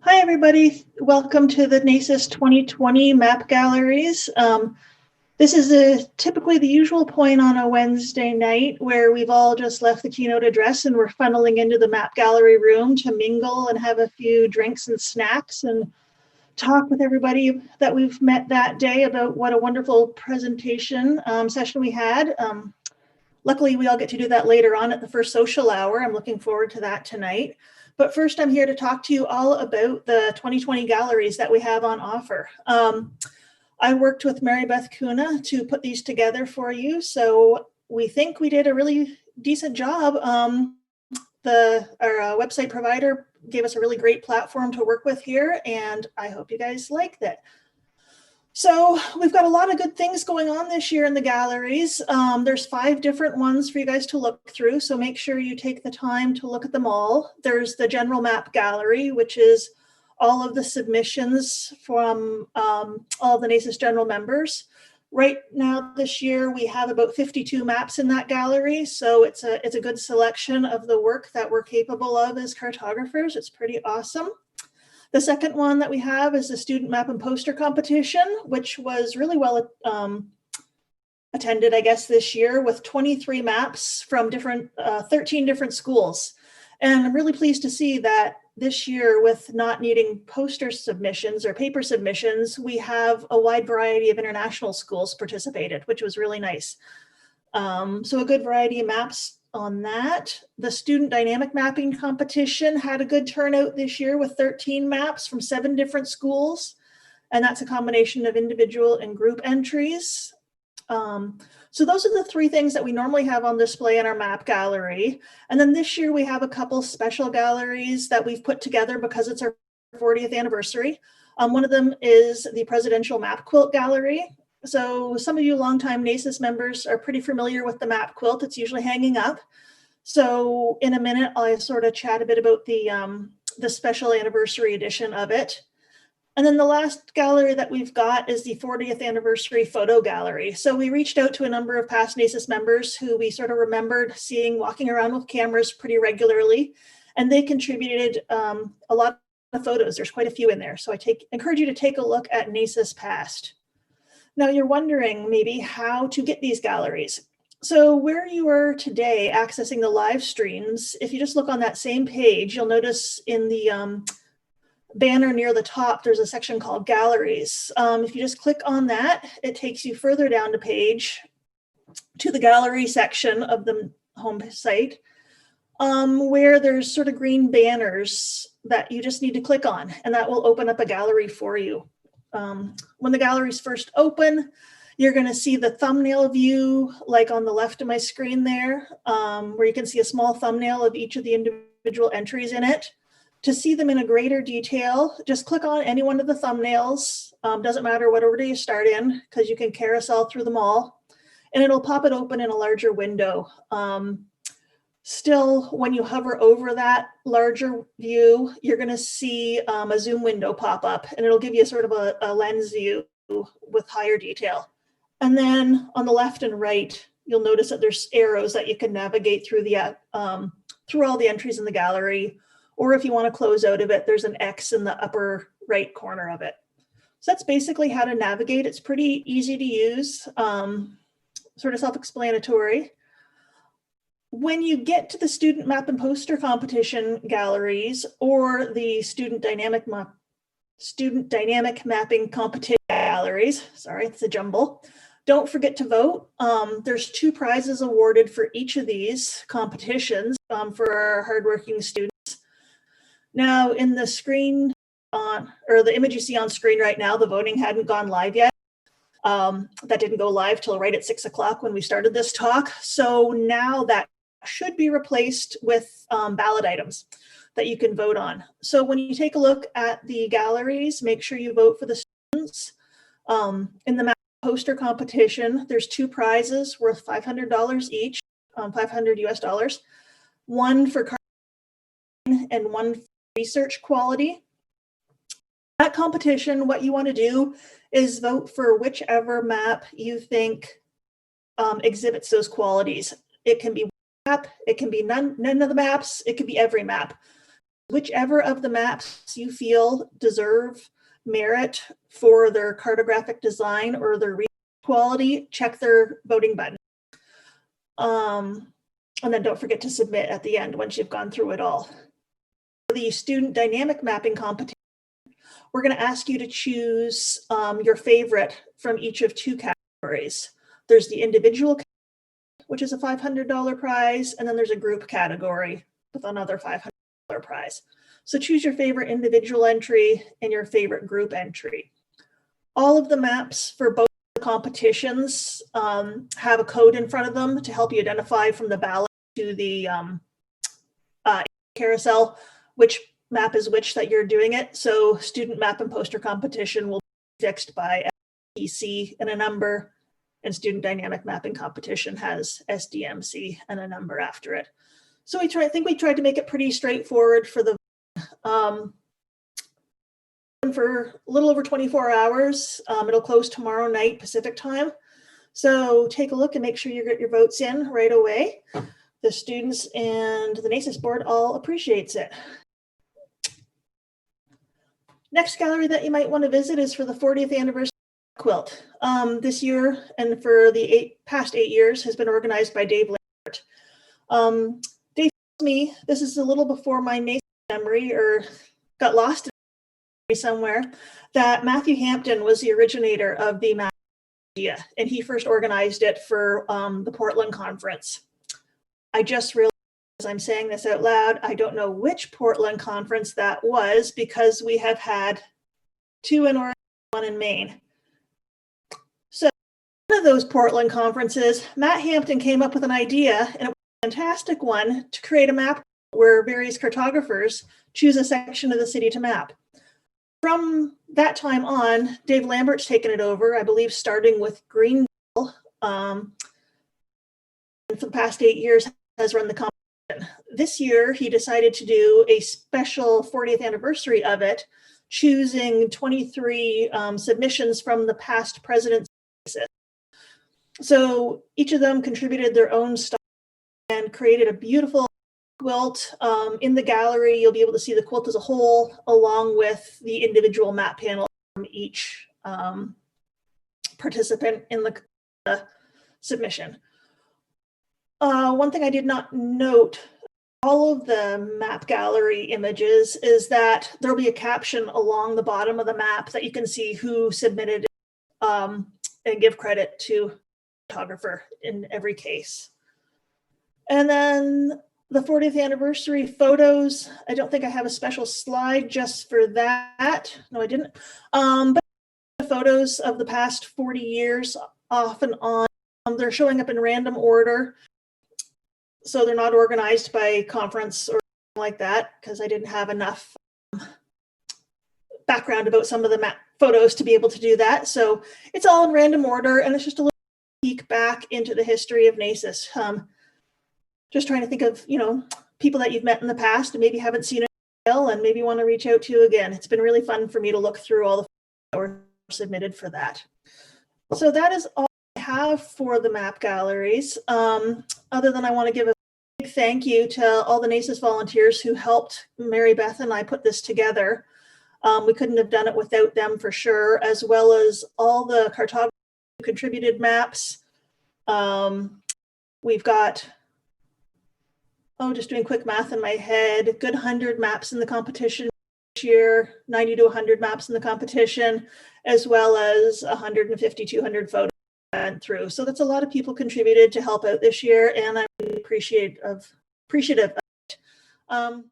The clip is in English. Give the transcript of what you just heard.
Hi, everybody. Welcome to the NACIS 2020 Map Galleries. This is typically the usual point on a Wednesday night where we've all just left the keynote address and we're funneling into the Map Gallery room to mingle and have a few drinks and snacks and talk with everybody that we've met that day about what a wonderful presentation session we had. Luckily, we all get to do that later on at the first social hour. I'm looking forward to that tonight. But first, I'm here to talk to you all about the 2020 galleries that we have on offer. I worked with Mary Beth Kuna to put these together for you. So we think we did a really decent job. Our website provider gave us a really great platform to work with here, and I hope you guys liked it. So we've got a lot of good things going on this year in the galleries. There's 5 different ones for you guys to look through, so make sure you take the time to look at them all. There's the General Map Gallery, which is all of the submissions from all of the NACIS General members. Right now this year, we have about 52 maps in that gallery, so it's a good selection of the work that we're capable of as cartographers. It's pretty awesome. The second one that we have is the Student Map and Poster Competition, which was really well attended, I guess, this year with 23 maps from 13 different schools. And I'm really pleased to see that this year, with not needing poster submissions or paper submissions, we have a wide variety of international schools participated, which was really nice. So a good variety of maps on that. The Student Dynamic Mapping Competition had a good turnout this year with 13 maps from 7 different schools. And that's a combination of individual and group entries. So those are the 3 things that we normally have on display in our map gallery. And then this year we have a couple special galleries that we've put together because it's our 40th anniversary. One of them is the Presidential Map Quilt Gallery. So some of you longtime NACIS members are pretty familiar with the map quilt. It's usually hanging up. So in a minute, I'll sort of chat a bit about the special anniversary edition of it. And then the last gallery that we've got is the 40th anniversary photo gallery. So we reached out to a number of past NACIS members who we sort of remembered seeing walking around with cameras pretty regularly. And they contributed a lot of photos. There's quite a few in there. So I encourage you to take a look at NACIS Past. Now you're wondering maybe how to get these galleries. So where you are today accessing the live streams, if you just look on that same page, you'll notice in the banner near the top, there's a section called Galleries. If you just click on that, it takes you further down the page to the gallery section of the home site, where there's sort of green banners that you just need to click on, and that will open up a gallery for you. When the galleries first open, you're going to see the thumbnail view, like on the left of my screen there, where you can see a small thumbnail of each of the individual entries in it. To see them in a greater detail, just click on any one of the thumbnails. Doesn't matter what order you start in, because you can carousel through them all, and it'll pop it open in a larger window. Still, when you hover over that larger view, you're going to see a zoom window pop up, and it'll give you sort of a lens view with higher detail. And then on the left and right, you'll notice that there's arrows that you can navigate through through all the entries in the gallery. Or if you want to close out of it, there's an X in the upper right corner of it. So that's basically how to navigate. It's pretty easy to use, sort of self-explanatory. When you get to the Student Map and Poster Competition galleries or the Student Dynamic Mapping Competition galleries, sorry, it's a jumble, don't forget to vote. There's 2 prizes awarded for each of these competitions for our hardworking students. Now in the screen or the image you see on screen right now, the voting hadn't gone live yet. That didn't go live till right at 6 o'clock when we started this talk. So now that should be replaced with ballot items that you can vote on. So when you take a look at the galleries, make sure you vote for the students. In the map poster competition, there's 2 prizes worth $500 each, 500 US dollars, one for and one for research quality. That competition, what you want to do is vote for whichever map you think exhibits those qualities. It can be one map, it can be none of the maps, it could be every map. whichever of the maps you feel deserve merit for their cartographic design or their quality, check their voting button. And then don't forget to submit at the end once you've gone through it all. For the student dynamic mapping competition, we're going to ask you to choose your favorite from each of two categories. There's the individual category, which is a $500 prize, and then there's a group category with another $500 prize. So choose your favorite individual entry and your favorite group entry. All of the maps for both competitions have a code in front of them to help you identify from the ballot to the carousel which map is which that you're doing it. So student map and poster competition will be fixed by SDC and a number, and student dynamic mapping competition has SDMC and a number after it. So I think we tried to make it pretty straightforward for the for a little over 24 hours. It'll close tomorrow night Pacific time. So take a look and make sure you get your votes in right away. The students and the NACIS board all appreciates it. Next gallery that you might want to visit is for the 40th anniversary quilt. This year and for the past 8 years has been organized by Dave Lambert. Dave told me, this is a little before my NACIS memory or got lost in somewhere, that Matthew Hampton was the originator of the map idea, and he first organized it for the Portland conference. I just realized, as I'm saying this out loud, I don't know which Portland conference that was, because we have had 2 in Oregon, 1 in Maine. So one of those Portland conferences, Matt Hampton came up with an idea, and it was a fantastic one, to create a map where various cartographers choose a section of the city to map. From that time on, Dave Lambert's taken it over, I believe starting with Greenville, and for the past 8 years has run the competition. This year, he decided to do a special 40th anniversary of it, choosing 23 submissions from the past presidents. So each of them contributed their own style and created a beautiful quilt. In the gallery, you'll be able to see the quilt as a whole, along with the individual map panel from each participant in the submission. One thing I did not note, all of the map gallery images, is that there'll be a caption along the bottom of the map that you can see who submitted and give credit to the photographer in every case. And then the 40th anniversary photos, I don't think I have a special slide just for that. No, I didn't. But the photos of the past 40 years off and on, they're showing up in random order. So they're not organized by conference or anything like that, because I didn't have enough background about some of the map photos to be able to do that. So it's all in random order, and it's just a little peek back into the history of NACIS. Just trying to think of, people that you've met in the past and maybe haven't seen in a while and maybe want to reach out to again. It's been really fun for me to look through all the photos that were submitted for that. So that is all I have for the map galleries. Other than I want to give a big thank you to all the NACIS volunteers who helped Mary Beth and I put this together. We couldn't have done it without them for sure, as well as all the cartographers who contributed maps. We've got, just doing quick math in my head, a good 100 maps in the competition this year, 90 to 100 maps in the competition, as well as 150, 200 photos went through. So that's a lot of people contributed to help out this year, and I'm really appreciative of it.